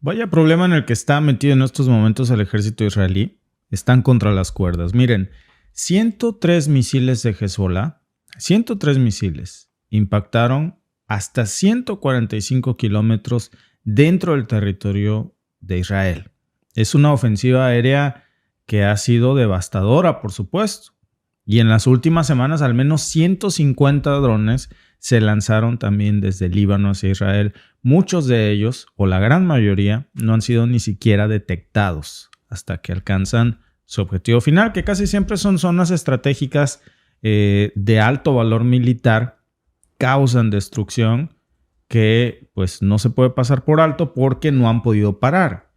Vaya problema en el que está metido en estos momentos el ejército israelí. Están contra las cuerdas. Miren, 103 misiles de Hezbollah, 103 misiles, impactaron hasta 145 kilómetros dentro del territorio de Israel. Es una ofensiva aérea que ha sido devastadora, por supuesto. Y en las últimas semanas, al menos 150 drones se lanzaron también desde Líbano hacia Israel. Muchos de ellos, o la gran mayoría, no han sido ni siquiera detectados hasta que alcanzan su objetivo final, que casi siempre son zonas estratégicas de alto valor militar, causan destrucción que pues no se puede pasar por alto porque no han podido parar.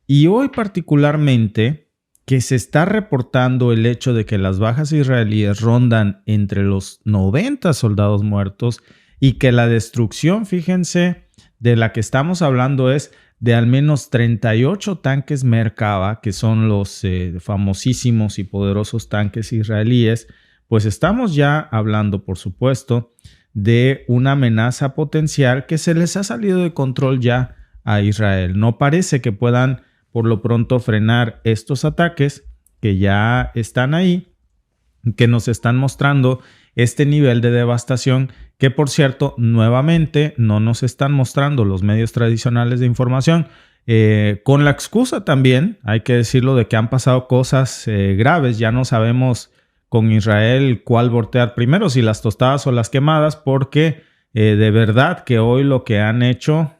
Y hoy particularmente, que se está reportando el hecho de que las bajas israelíes rondan entre los 90 soldados muertos y que la destrucción, fíjense, de la que estamos hablando es de al menos 38 tanques Merkava, que son los famosísimos y poderosos tanques israelíes, pues estamos ya hablando, por supuesto, de una amenaza potencial que se les ha salido de control ya a Israel. No parece que puedan por lo pronto frenar estos ataques que ya están ahí, que nos están mostrando este nivel de devastación que, por cierto, nuevamente no nos están mostrando los medios tradicionales de información, con la excusa también, hay que decirlo, de que han pasado cosas graves. Ya no sabemos con Israel cuál voltear primero, si las tostadas o las quemadas, porque de verdad que hoy lo que han hecho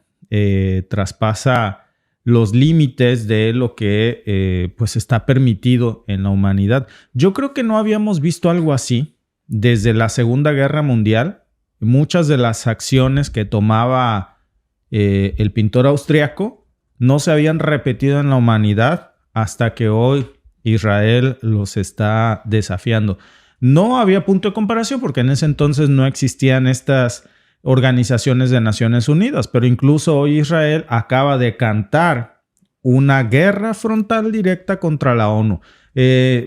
traspasa los límites de lo que pues está permitido en la humanidad. Yo creo que no habíamos visto algo así desde la Segunda Guerra Mundial. Muchas de las acciones que tomaba el pintor austriaco no se habían repetido en la humanidad hasta que hoy Israel los está desafiando. No había punto de comparación porque en ese entonces no existían estas organizaciones de Naciones Unidas, pero incluso hoy Israel acaba de cantar una guerra frontal directa contra la ONU.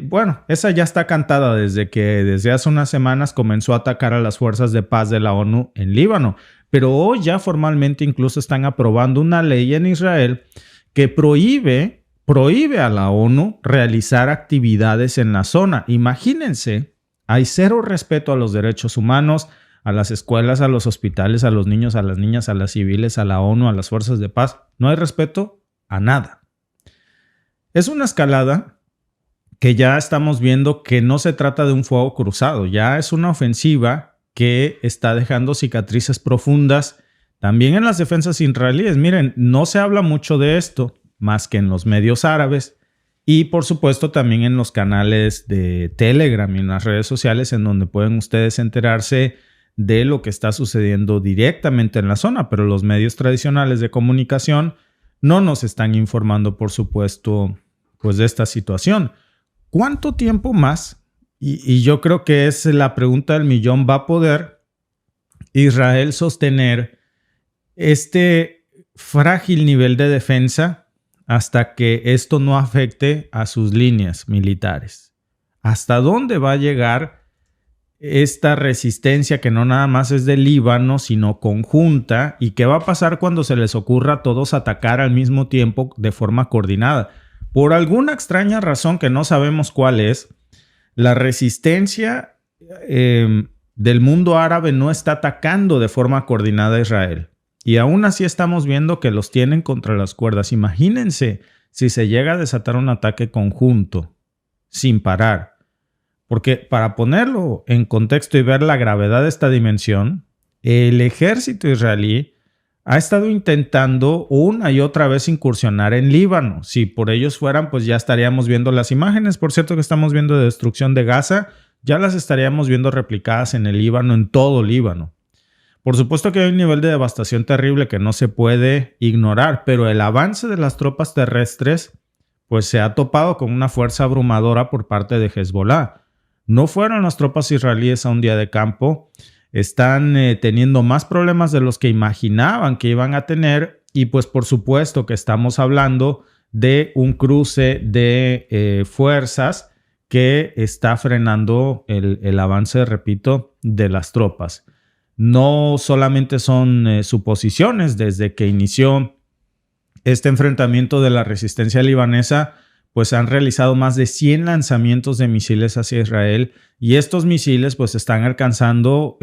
Bueno, esa ya está cantada desde hace unas semanas comenzó a atacar a las fuerzas de paz de la ONU en Líbano, pero hoy ya formalmente incluso están aprobando una ley en Israel que prohíbe a la ONU realizar actividades en la zona. Imagínense, hay cero respeto a los derechos humanos, a las escuelas, a los hospitales, a los niños, a las niñas, a las civiles, a la ONU, a las fuerzas de paz. No hay respeto a nada. Es una escalada que ya estamos viendo que no se trata de un fuego cruzado, ya es una ofensiva que está dejando cicatrices profundas también en las defensas israelíes. Miren, no se habla mucho de esto, más que en los medios árabes y por supuesto también en los canales de Telegram y en las redes sociales en donde pueden ustedes enterarse de lo que está sucediendo directamente en la zona, pero los medios tradicionales de comunicación no nos están informando, por supuesto, pues de esta situación. ¿Cuánto tiempo más? Y yo creo que es la pregunta del millón. ¿Va a poder Israel sostener este frágil nivel de defensa hasta que esto no afecte a sus líneas militares? ¿Hasta dónde va a llegar esta resistencia que no nada más es del Líbano, sino conjunta? ¿Y qué va a pasar cuando se les ocurra a todos atacar al mismo tiempo de forma coordinada? Por alguna extraña razón que no sabemos cuál es, la resistencia del mundo árabe no está atacando de forma coordinada a Israel. Y aún así estamos viendo que los tienen contra las cuerdas. Imagínense si se llega a desatar un ataque conjunto sin parar. Porque para ponerlo en contexto y ver la gravedad de esta dimensión, el ejército israelí ha estado intentando una y otra vez incursionar en Líbano. Si por ellos fueran, pues ya estaríamos viendo las imágenes. Por cierto que estamos viendo de destrucción de Gaza, ya las estaríamos viendo replicadas en el Líbano, en todo Líbano. Por supuesto que hay un nivel de devastación terrible que no se puede ignorar, pero el avance de las tropas terrestres pues se ha topado con una fuerza abrumadora por parte de Hezbollah. No fueron las tropas israelíes a un día de campo, están teniendo más problemas de los que imaginaban que iban a tener y pues por supuesto que estamos hablando de un cruce de fuerzas que está frenando el avance, repito, de las tropas. No solamente son suposiciones. Desde que inició este enfrentamiento de la resistencia libanesa, pues han realizado más de 100 lanzamientos de misiles hacia Israel y estos misiles pues están alcanzando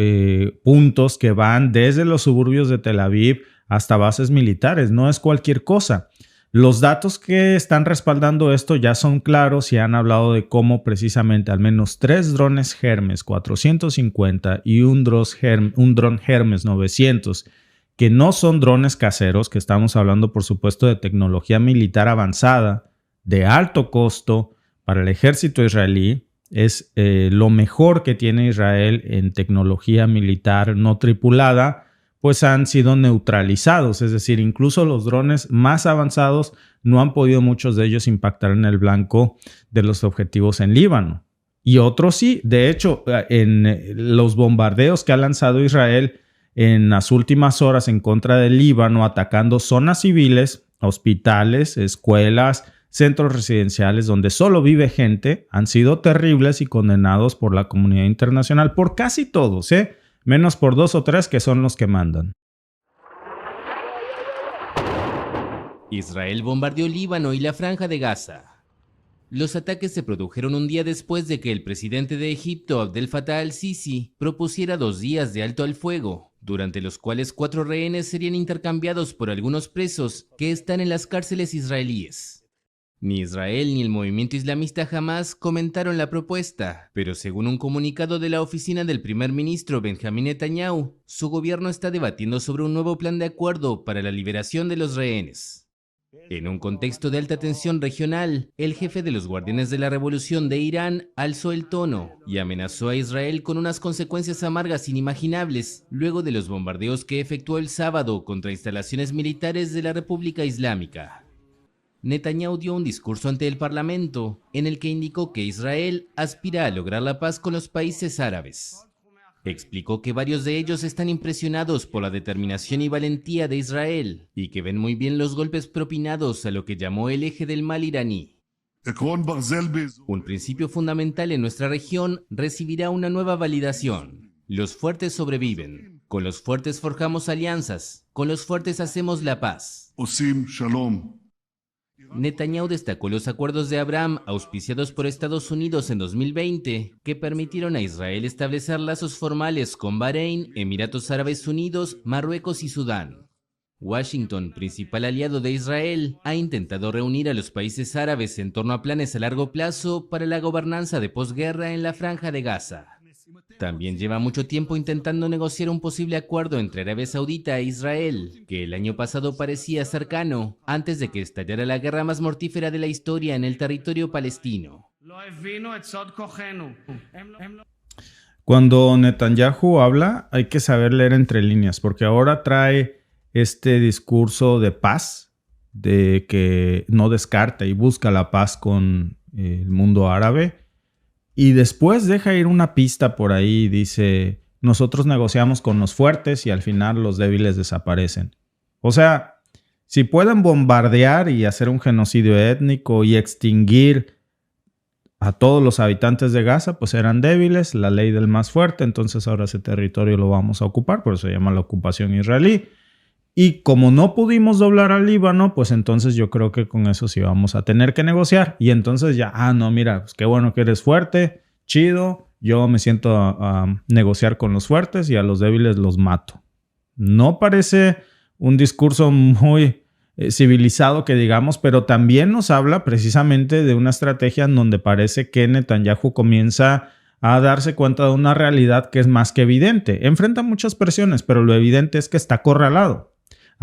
puntos que van desde los suburbios de Tel Aviv hasta bases militares. No es cualquier cosa. Los datos que están respaldando esto ya son claros y han hablado de cómo precisamente al menos 3 drones Hermes 450 y un dron Hermes 900, que no son drones caseros, que estamos hablando por supuesto de tecnología militar avanzada, de alto costo para el ejército israelí, es lo mejor que tiene Israel en tecnología militar no tripulada, pues han sido neutralizados, es decir, incluso los drones más avanzados no han podido muchos de ellos impactar en el blanco de los objetivos en Líbano. Y otros sí, de hecho, en los bombardeos que ha lanzado Israel en las últimas horas en contra del Líbano, atacando zonas civiles, hospitales, escuelas, centros residenciales donde solo vive gente, han sido terribles y condenados por la comunidad internacional, por casi todos, menos por 2 o 3 que son los que mandan. Israel bombardeó Líbano y la Franja de Gaza. Los ataques se produjeron un día después de que el presidente de Egipto, Abdel Fattah al-Sisi, propusiera 2 días de alto al fuego, durante los cuales 4 rehenes serían intercambiados por algunos presos que están en las cárceles israelíes. Ni Israel ni el movimiento islamista Hamas comentaron la propuesta, pero según un comunicado de la oficina del primer ministro Benjamin Netanyahu, su gobierno está debatiendo sobre un nuevo plan de acuerdo para la liberación de los rehenes. En un contexto de alta tensión regional, el jefe de los Guardianes de la Revolución de Irán alzó el tono y amenazó a Israel con unas consecuencias amargas inimaginables luego de los bombardeos que efectuó el sábado contra instalaciones militares de la República Islámica. Netanyahu dio un discurso ante el Parlamento en el que indicó que Israel aspira a lograr la paz con los países árabes. Explicó que varios de ellos están impresionados por la determinación y valentía de Israel y que ven muy bien los golpes propinados a lo que llamó el eje del mal iraní. Un principio fundamental en nuestra región recibirá una nueva validación. Los fuertes sobreviven. Con los fuertes forjamos alianzas. Con los fuertes hacemos la paz. Netanyahu destacó los acuerdos de Abraham auspiciados por Estados Unidos en 2020 que permitieron a Israel establecer lazos formales con Bahrein, Emiratos Árabes Unidos, Marruecos y Sudán. Washington, principal aliado de Israel, ha intentado reunir a los países árabes en torno a planes a largo plazo para la gobernanza de posguerra en la Franja de Gaza. También lleva mucho tiempo intentando negociar un posible acuerdo entre Arabia Saudita e Israel, que el año pasado parecía cercano, antes de que estallara la guerra más mortífera de la historia en el territorio palestino. Cuando Netanyahu habla, hay que saber leer entre líneas, porque ahora trae este discurso de paz, de que no descarta y busca la paz con el mundo árabe. Y después deja ir una pista por ahí y dice, nosotros negociamos con los fuertes y al final los débiles desaparecen. O sea, si pueden bombardear y hacer un genocidio étnico y extinguir a todos los habitantes de Gaza, pues eran débiles, la ley del más fuerte, entonces ahora ese territorio lo vamos a ocupar, por eso se llama la ocupación israelí. Y como no pudimos doblar al Líbano, pues entonces yo creo que con eso sí vamos a tener que negociar. Y entonces ya, no, mira, pues qué bueno que eres fuerte, chido, yo me siento a negociar con los fuertes y a los débiles los mato. No parece un discurso muy civilizado que digamos, pero también nos habla precisamente de una estrategia en donde parece que Netanyahu comienza a darse cuenta de una realidad que es más que evidente. Enfrenta muchas presiones, pero lo evidente es que está acorralado.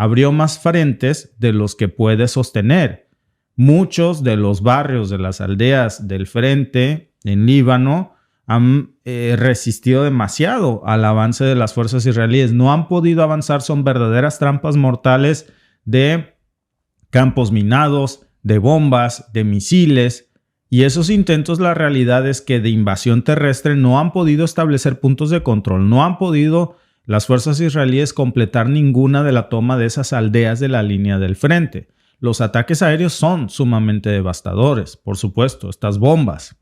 Abrió más frentes de los que puede sostener. Muchos de los barrios de las aldeas del frente en Líbano han resistido demasiado al avance de las fuerzas israelíes. No han podido avanzar, son verdaderas trampas mortales de campos minados, de bombas, de misiles. Y esos intentos, la realidad es que de invasión terrestre no han podido establecer puntos de control, no han podido las fuerzas israelíes completar ninguna de la toma de esas aldeas de la línea del frente. Los ataques aéreos son sumamente devastadores, por supuesto, estas bombas.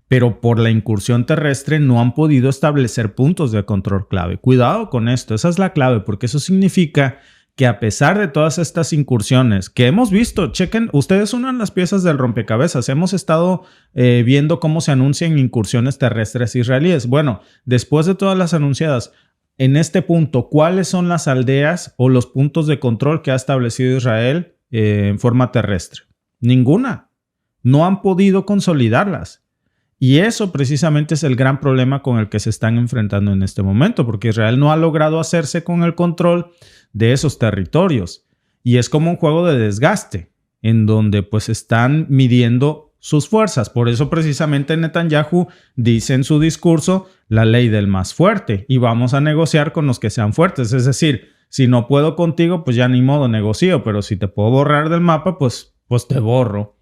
Pero por la incursión terrestre no han podido establecer puntos de control clave. Cuidado con esto, esa es la clave, porque eso significa que a pesar de todas estas incursiones que hemos visto, chequen, ustedes unan las piezas del rompecabezas, hemos estado viendo cómo se anuncian incursiones terrestres israelíes. Bueno, después de todas las anunciadas, en este punto, ¿cuáles son las aldeas o los puntos de control que ha establecido Israel en forma terrestre? Ninguna. No han podido consolidarlas. Y eso precisamente es el gran problema con el que se están enfrentando en este momento, porque Israel no ha logrado hacerse con el control de esos territorios. Y es como un juego de desgaste, en donde pues están midiendo sus fuerzas. Por eso precisamente Netanyahu dice en su discurso la ley del más fuerte y vamos a negociar con los que sean fuertes. Es decir, si no puedo contigo, pues ya ni modo negocio, pero si te puedo borrar del mapa, pues te borro.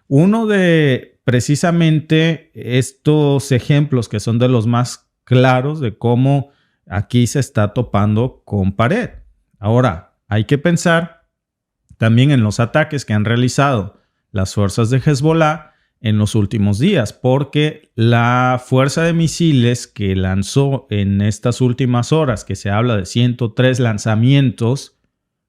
Uno de precisamente estos ejemplos que son de los más claros de cómo aquí se está topando con pared. Ahora, hay que pensar también en los ataques que han realizado las fuerzas de Hezbollah en los últimos días, porque la fuerza de misiles que lanzó en estas últimas horas, que se habla de 103 lanzamientos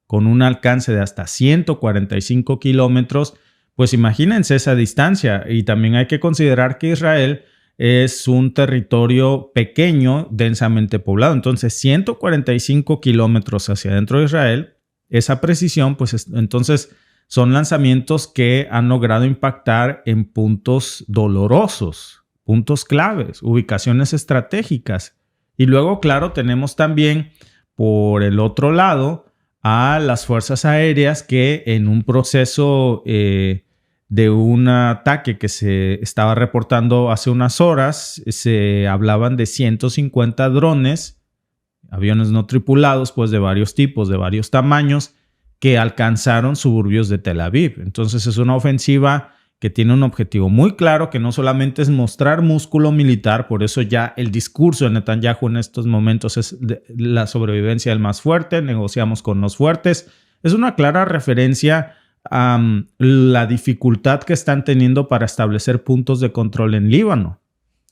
con un alcance de hasta 145 kilómetros, pues imagínense esa distancia. Y también hay que considerar que Israel es un territorio pequeño, densamente poblado. Entonces, 145 kilómetros hacia adentro de Israel, esa precisión, pues entonces son lanzamientos que han logrado impactar en puntos dolorosos, puntos claves, ubicaciones estratégicas. Y luego, claro, tenemos también por el otro lado a las fuerzas aéreas que en un proceso de un ataque que se estaba reportando hace unas horas, se hablaban de 150 drones, aviones no tripulados, pues de varios tipos, de varios tamaños, que alcanzaron suburbios de Tel Aviv. Entonces es una ofensiva que tiene un objetivo muy claro, que no solamente es mostrar músculo militar, por eso ya el discurso de Netanyahu en estos momentos es la sobrevivencia del más fuerte, negociamos con los fuertes. Es una clara referencia a la dificultad que están teniendo para establecer puntos de control en Líbano.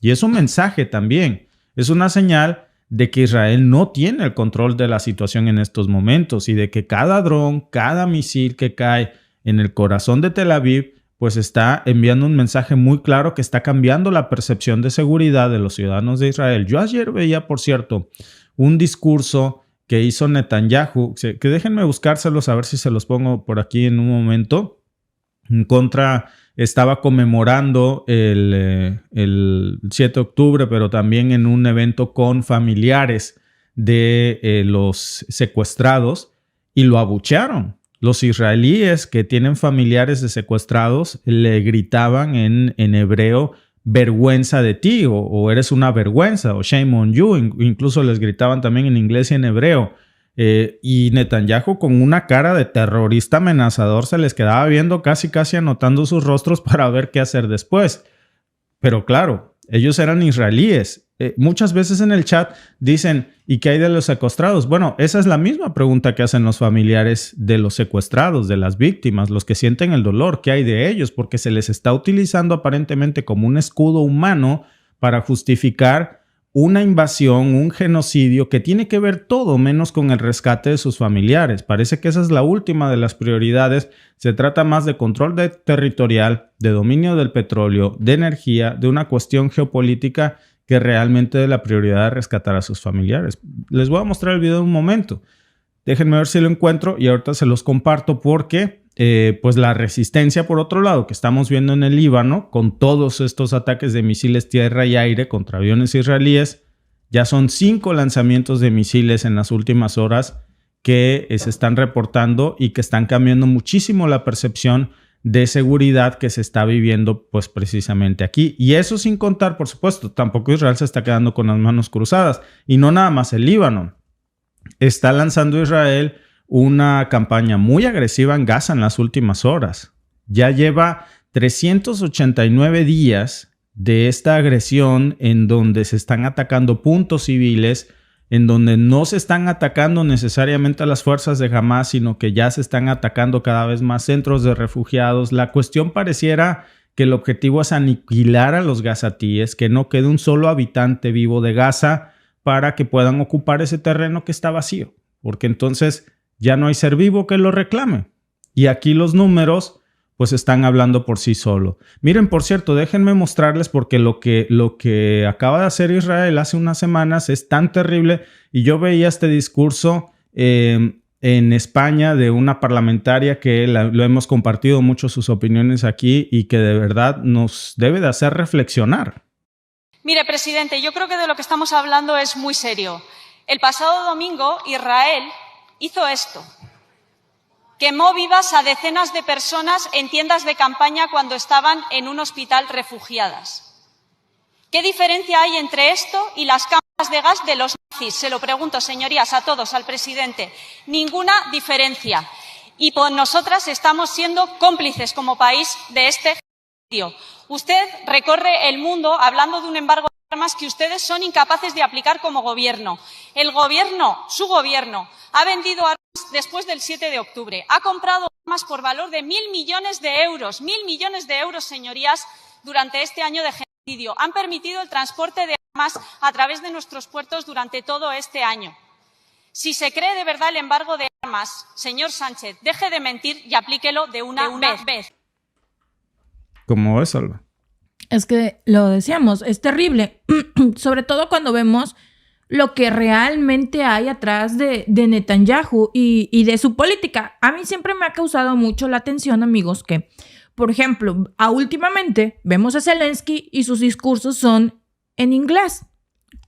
Y es un mensaje también, es una señal de que Israel no tiene el control de la situación en estos momentos y de que cada dron, cada misil que cae en el corazón de Tel Aviv, pues está enviando un mensaje muy claro que está cambiando la percepción de seguridad de los ciudadanos de Israel. Yo ayer veía, por cierto, un discurso que hizo Netanyahu, que déjenme buscárselos a ver si se los pongo por aquí en un momento. Estaba conmemorando el 7 de octubre, pero también en un evento con familiares de los secuestrados y lo abuchearon. Los israelíes que tienen familiares de secuestrados le gritaban en hebreo vergüenza de ti o eres una vergüenza o shame on you. Incluso les gritaban también en inglés y en hebreo. Y Netanyahu con una cara de terrorista amenazador se les quedaba viendo casi anotando sus rostros para ver qué hacer después. Pero claro, ellos eran israelíes. Muchas veces en el chat dicen, ¿y qué hay de los secuestrados? Bueno, esa es la misma pregunta que hacen los familiares de los secuestrados, de las víctimas, los que sienten el dolor. ¿Qué hay de ellos? Porque se les está utilizando aparentemente como un escudo humano para justificar una invasión, un genocidio que tiene que ver todo menos con el rescate de sus familiares. Parece que esa es la última de las prioridades. Se trata más de control territorial, de dominio del petróleo, de energía, de una cuestión geopolítica que realmente de la prioridad de rescatar a sus familiares. Les voy a mostrar el video en un momento. Déjenme ver si lo encuentro y ahorita se los comparto porque pues la resistencia, por otro lado, que estamos viendo en el Líbano con todos estos ataques de misiles tierra y aire contra aviones israelíes, ya son 5 lanzamientos de misiles en las últimas horas que se están reportando y que están cambiando muchísimo la percepción de seguridad que se está viviendo pues precisamente aquí. Y eso sin contar, por supuesto, tampoco Israel se está quedando con las manos cruzadas. Y no nada más el Líbano. Está lanzando Israel una campaña muy agresiva en Gaza en las últimas horas. Ya lleva 389 días de esta agresión en donde se están atacando puntos civiles, en donde no se están atacando necesariamente a las fuerzas de Hamas, sino que ya se están atacando cada vez más centros de refugiados. La cuestión pareciera que el objetivo es aniquilar a los gazatíes, que no quede un solo habitante vivo de Gaza para que puedan ocupar ese terreno que está vacío. Porque entonces ya no hay ser vivo que lo reclame. Y aquí los números pues están hablando por sí solo. Miren, por cierto, déjenme mostrarles porque lo que acaba de hacer Israel hace unas semanas es tan terrible. Y yo veía este discurso en España de una parlamentaria que lo hemos compartido mucho sus opiniones aquí y que de verdad nos debe de hacer reflexionar. Mire, presidente, yo creo que de lo que estamos hablando es muy serio. El pasado domingo Israel hizo esto. Quemó vivas a decenas de personas en tiendas de campaña cuando estaban en un hospital refugiadas. ¿Qué diferencia hay entre esto y las cámaras de gas de los nazis? Se lo pregunto, señorías, a todos, al presidente. Ninguna diferencia. Y pues nosotras estamos siendo cómplices como país de este genocidio. Usted recorre el mundo hablando de un embargo de armas que ustedes son incapaces de aplicar como gobierno. El gobierno, su gobierno, ha vendido armas después del 7 de octubre. Ha comprado armas por valor de 1.000 millones de euros. 1.000 millones de euros, señorías, durante este año de genocidio. Han permitido el transporte de armas a través de nuestros puertos durante todo este año. Si se cree de verdad el embargo de armas, señor Sánchez, deje de mentir y aplíquelo de una vez. ¿Cómo ves, Alba? Es que lo decíamos, es terrible, sobre todo cuando vemos lo que realmente hay atrás de Netanyahu y de su política. A mí siempre me ha causado mucho la atención, amigos, que, por ejemplo, últimamente vemos a Zelensky y sus discursos son en inglés.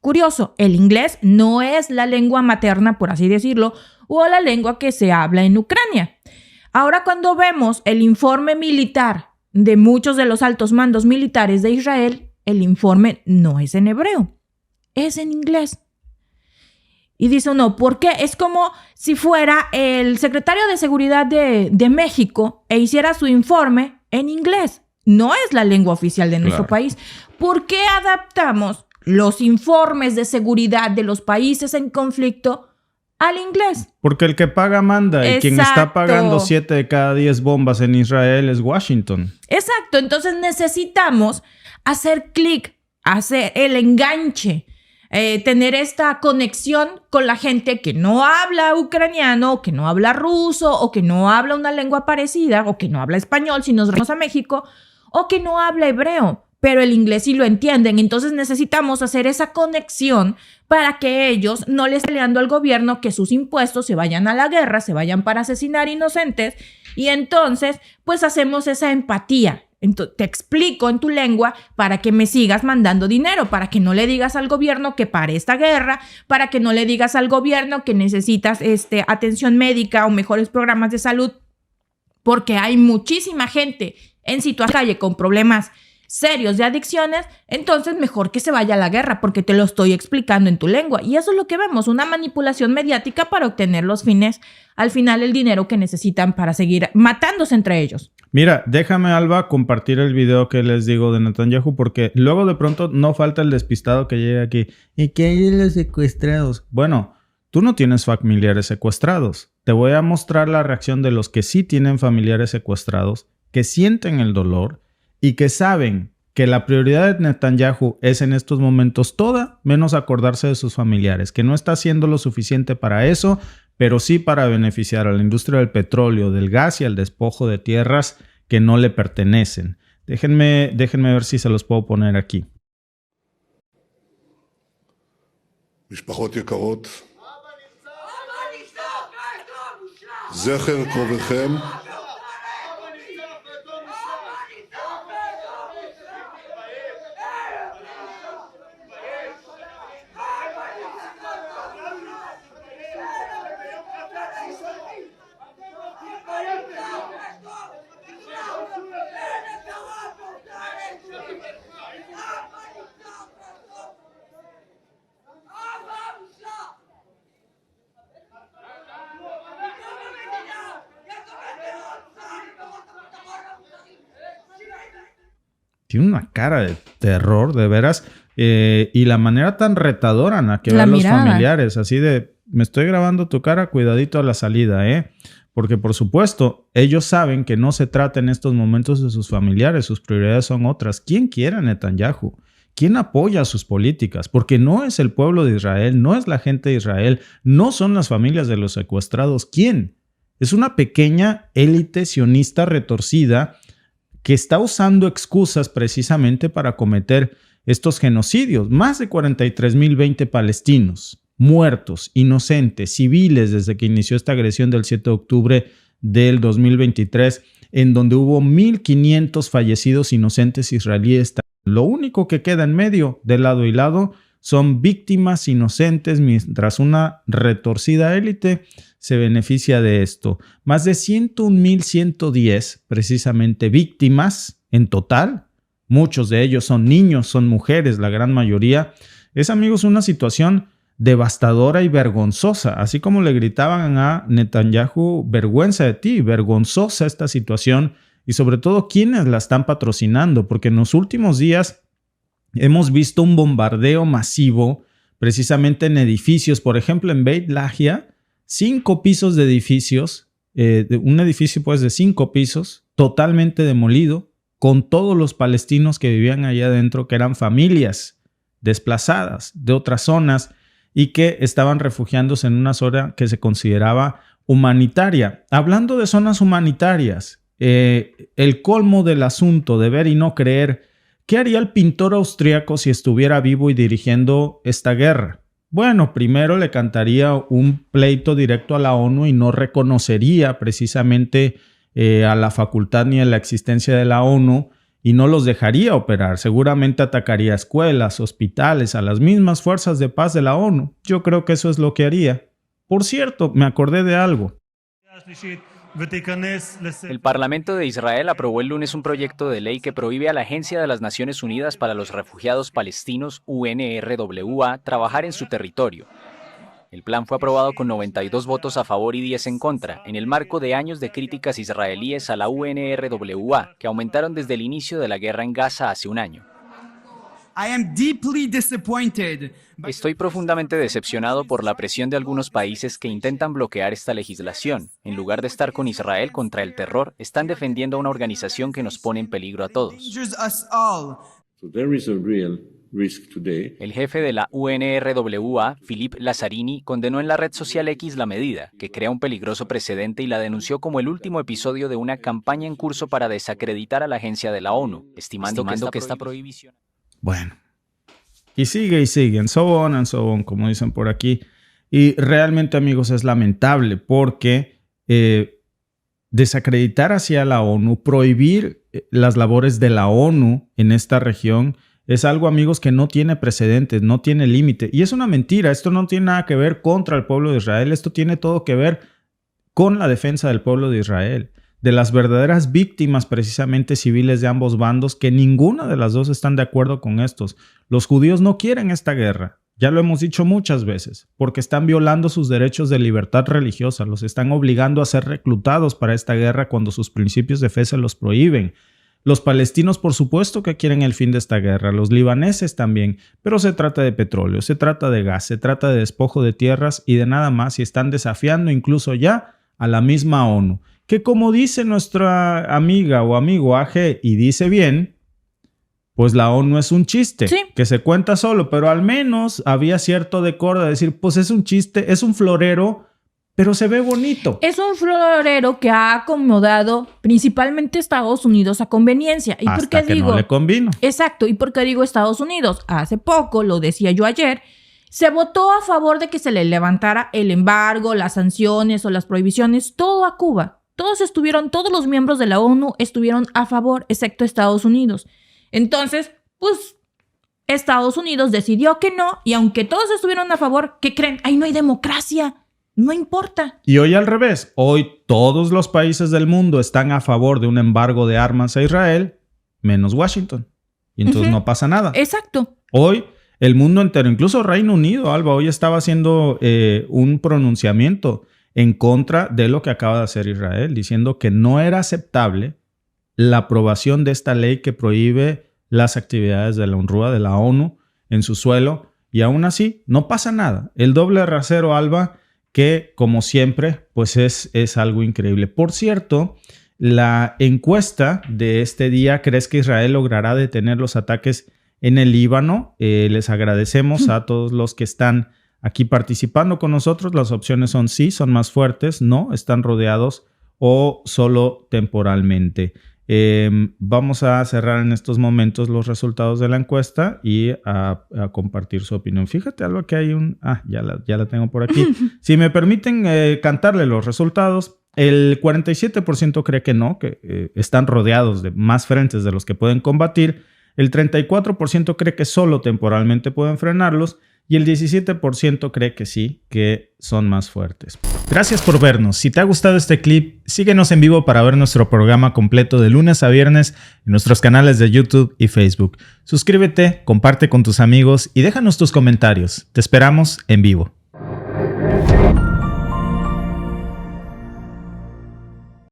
Curioso, el inglés no es la lengua materna, por así decirlo, o la lengua que se habla en Ucrania. Ahora, cuando vemos el informe militar de muchos de los altos mandos militares de Israel, el informe no es en hebreo, es en inglés. Y dice uno, ¿por qué? Es como si fuera el secretario de Seguridad de México e hiciera su informe en inglés. No es la lengua oficial de nuestro país. ¿Por qué adaptamos los informes de seguridad de los países en conflicto al inglés? Porque el que paga manda. Exacto. Y quien está pagando 7 de cada 10 bombas en Israel es Washington. Exacto. Entonces necesitamos hacer clic, hacer el enganche, tener esta conexión con la gente que no habla ucraniano, o que no habla ruso, o que no habla una lengua parecida, o que no habla español si nos vamos a México, o que no habla hebreo, pero el inglés sí lo entienden. Entonces necesitamos hacer esa conexión para que ellos no les peleando al gobierno que sus impuestos se vayan a la guerra, se vayan para asesinar inocentes, y entonces pues hacemos esa empatía. Te explico en tu lengua para que me sigas mandando dinero, para que no le digas al gobierno que pare esta guerra, para que no le digas al gobierno que necesitas atención médica o mejores programas de salud, porque hay muchísima gente en situación de calle con problemas serios de adicciones. Entonces mejor que se vaya a la guerra porque te lo estoy explicando en tu lengua. Y eso es lo que vemos, una manipulación mediática para obtener los fines, al final el dinero que necesitan para seguir matándose entre ellos. Mira, déjame, Alba, compartir el video que les digo de Netanyahu, porque luego de pronto no falta el despistado que llegue aquí. ¿Y qué hay de los secuestrados? Bueno, tú no tienes familiares secuestrados. Te voy a mostrar la reacción de los que sí tienen familiares secuestrados, que sienten el dolor y que saben que la prioridad de Netanyahu es en estos momentos toda menos acordarse de sus familiares, que no está haciendo lo suficiente para eso, pero sí para beneficiar a la industria del petróleo, del gas y al despojo de tierras que no le pertenecen. Déjenme ver si se los puedo poner aquí. משפחות יקרות, זכר קרוביכם Tiene una cara de terror, de veras. Y la manera tan retadora en la que ven los familiares. Así de, me estoy grabando tu cara, cuidadito a la salida, ¿eh? Porque, por supuesto, ellos saben que no se trata en estos momentos de sus familiares. Sus prioridades son otras. ¿Quién quiere a Netanyahu? ¿quién apoya sus políticas? Porque no es el pueblo de Israel, no es la gente de Israel, no son las familias de los secuestrados. ¿Quién? Es una pequeña élite sionista retorcida que está usando excusas precisamente para cometer estos genocidios. Más de 43.020 palestinos muertos, inocentes, civiles, desde que inició esta agresión del 7 de octubre del 2023, en donde hubo 1.500 fallecidos inocentes israelíes. Lo único que queda en medio, de lado y lado, son víctimas inocentes, mientras una retorcida élite se beneficia de esto. Más de 101.110 precisamente víctimas en total. Muchos de ellos son niños, son mujeres, la gran mayoría. Es, amigos, una situación devastadora y vergonzosa. Así como le gritaban a Netanyahu, vergüenza de ti, vergonzosa esta situación, y sobre todo quiénes la están patrocinando, porque en los últimos días hemos visto un bombardeo masivo precisamente en edificios. Por ejemplo, en Beit Lahia, 5 pisos de edificios, un edificio pues de 5 pisos, totalmente demolido, con todos los palestinos que vivían allá adentro, que eran familias desplazadas de otras zonas y que estaban refugiándose en una zona que se consideraba humanitaria. Hablando de zonas humanitarias, el colmo del asunto de ver y no creer, ¿qué haría el pintor austríaco si estuviera vivo y dirigiendo esta guerra? Bueno, primero le cantaría un pleito directo a la ONU y no reconocería precisamente a la facultad ni a la existencia de la ONU y no los dejaría operar. Seguramente atacaría escuelas, hospitales, a las mismas fuerzas de paz de la ONU. Yo creo que eso es lo que haría. Por cierto, me acordé de algo. El Parlamento de Israel aprobó el lunes un proyecto de ley que prohíbe a la Agencia de las Naciones Unidas para los Refugiados Palestinos, UNRWA, trabajar en su territorio. El plan fue aprobado con 92 votos a favor y 10 en contra, en el marco de años de críticas israelíes a la UNRWA, que aumentaron desde el inicio de la guerra en Gaza hace un año. Estoy profundamente decepcionado por la presión de algunos países que intentan bloquear esta legislación. En lugar de estar con Israel contra el terror, están defendiendo a una organización que nos pone en peligro a todos. El jefe de la UNRWA, Philippe Lazzarini, condenó en la red social X la medida, que crea un peligroso precedente, y la denunció como el último episodio de una campaña en curso para desacreditar a la agencia de la ONU, estimando que esta prohibición... Bueno, y sigue, and so on, como dicen por aquí. Y realmente, amigos, es lamentable porque desacreditar hacia la ONU, prohibir las labores de la ONU en esta región, es algo, amigos, que no tiene precedentes, no tiene límite. Y es una mentira. Esto no tiene nada que ver contra el pueblo de Israel. Esto tiene todo que ver con la defensa del pueblo de Israel, de las verdaderas víctimas precisamente civiles de ambos bandos, que ninguna de las dos están de acuerdo con estos. Los judíos no quieren esta guerra. Ya lo hemos dicho muchas veces, porque están violando sus derechos de libertad religiosa. Los están obligando a ser reclutados para esta guerra cuando sus principios de fe se los prohíben. Los palestinos, por supuesto, que quieren el fin de esta guerra, los libaneses también, pero se trata de petróleo, se trata de gas, se trata de despojo de tierras y de nada más, y están desafiando incluso ya a la misma ONU, que como dice nuestra amiga o amigo AG, y dice bien, pues la ONU es un chiste, sí, que se cuenta solo, pero al menos había cierto decoro de decir, pues es un chiste, es un florero, pero se ve bonito. Es un florero que ha acomodado principalmente Estados Unidos a conveniencia. ¿Y hasta por qué digo? No le convino. Exacto. ¿Y por qué digo Estados Unidos? Hace poco, lo decía yo ayer, se votó a favor de que se le levantara el embargo, las sanciones o las prohibiciones, todo a Cuba. Todos los miembros de la ONU estuvieron a favor, excepto Estados Unidos. Entonces, pues, Estados Unidos decidió que no, y aunque todos estuvieron a favor, ¿qué creen? Ahí no hay democracia. No importa. Y hoy al revés. Hoy todos los países del mundo están a favor de un embargo de armas a Israel, menos Washington. Y entonces no pasa nada. Exacto. Hoy el mundo entero, incluso Reino Unido, Alba, hoy estaba haciendo un pronunciamiento en contra de lo que acaba de hacer Israel, diciendo que no era aceptable la aprobación de esta ley que prohíbe las actividades de la UNRWA, de la ONU, en su suelo. Y aún así, no pasa nada. El doble rasero, Alba, que como siempre, pues es algo increíble. Por cierto, la encuesta de este día, ¿crees que Israel logrará detener los ataques en el Líbano. Les agradecemos a todos los que están aquí participando con nosotros. Las opciones son sí, son más fuertes, no, están rodeados o solo temporalmente. Vamos a cerrar en estos momentos los resultados de la encuesta y a compartir su opinión. Fíjate algo que hay ya la tengo por aquí. Si me permiten cantarle los resultados, el 47% cree que no, que están rodeados de más frentes de los que pueden combatir. El 34% cree que solo temporalmente pueden frenarlos. Y el 17% cree que sí, que son más fuertes. Gracias por vernos. Si te ha gustado este clip, síguenos en vivo para ver nuestro programa completo de lunes a viernes en nuestros canales de YouTube y Facebook. Suscríbete, comparte con tus amigos y déjanos tus comentarios. Te esperamos en vivo.